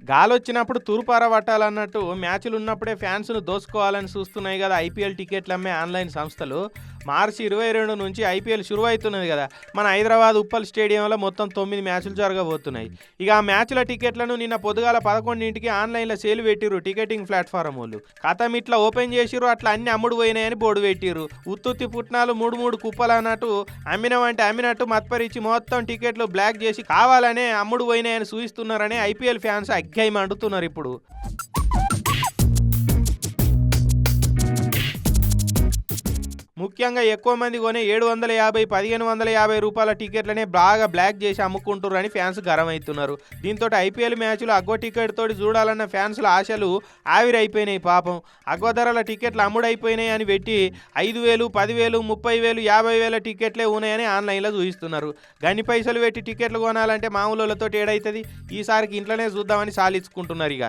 గాలొచ్చినప్పుడు తూర్పార పట్టాలన్నట్టు మ్యాచ్లు ఉన్నప్పుడే ఫ్యాన్స్ను దోసుకోవాలని చూస్తున్నాయి కదా ఐపీఎల్ టికెట్లు అమ్మే ఆన్లైన్ సంస్థలు. మార్చి 22 నుంచి ఐపీఎల్ షురు అవుతున్నది కదా. మన హైదరాబాద్ ఉప్పల్ స్టేడియంలో మొత్తం 9 మ్యాచ్లు జరగబోతున్నాయి. ఇక ఆ మ్యాచ్ల టికెట్లను నిన్న పొద్దుగాల 11ంటికి ఆన్లైన్లో సేల్ పెట్టిరు టికెటింగ్ ప్లాట్ఫారం వాళ్ళు. కథం ఇట్లా ఓపెన్ చేసిరు, అట్లా అన్ని అమ్ముడు పోయినాయని బోర్డు పెట్టిరు. ఉత్తుత్తి పుట్నాలు 3 కుప్పలు అన్నట్టు అమ్మినవంటే అమ్మినట్టు మత్పరిచి మొత్తం టికెట్లు బ్లాక్ చేసి కావాలనే అమ్ముడు పోయినాయని చూపిస్తున్నారని ఐపీఎల్ ఫ్యాన్స్ అగ్గాయి మండుతున్నారు ఇప్పుడు. ముఖ్యంగా ఎక్కువ మంది కొనే 750 1550 రూపాయల టికెట్లనే బాగా బ్లాక్ చేసి అమ్ముకుంటున్నారు అని ఫ్యాన్స్ గరం అవుతున్నారు. దీంతో ఐపీఎల్ మ్యాచ్లు అగ్గో టికెట్ తోటి చూడాలన్న ఫ్యాన్స్ల ఆశలు ఆవిరైపోయినాయి. పాపం అగ్గో ధరల టికెట్లు అమ్ముడైపోయినాయి అని పెట్టి 5000 10,000 30,000 50,000 టికెట్లే ఉన్నాయని ఆన్లైన్లో చూపిస్తున్నారు. గన్ని పైసలు పెట్టి టికెట్లు కొనాలంటే మామూలుతో ఏడైతుంది. ఈసారికి ఇంట్లోనే చూద్దామని సాలించుకుంటున్నారు. ఇక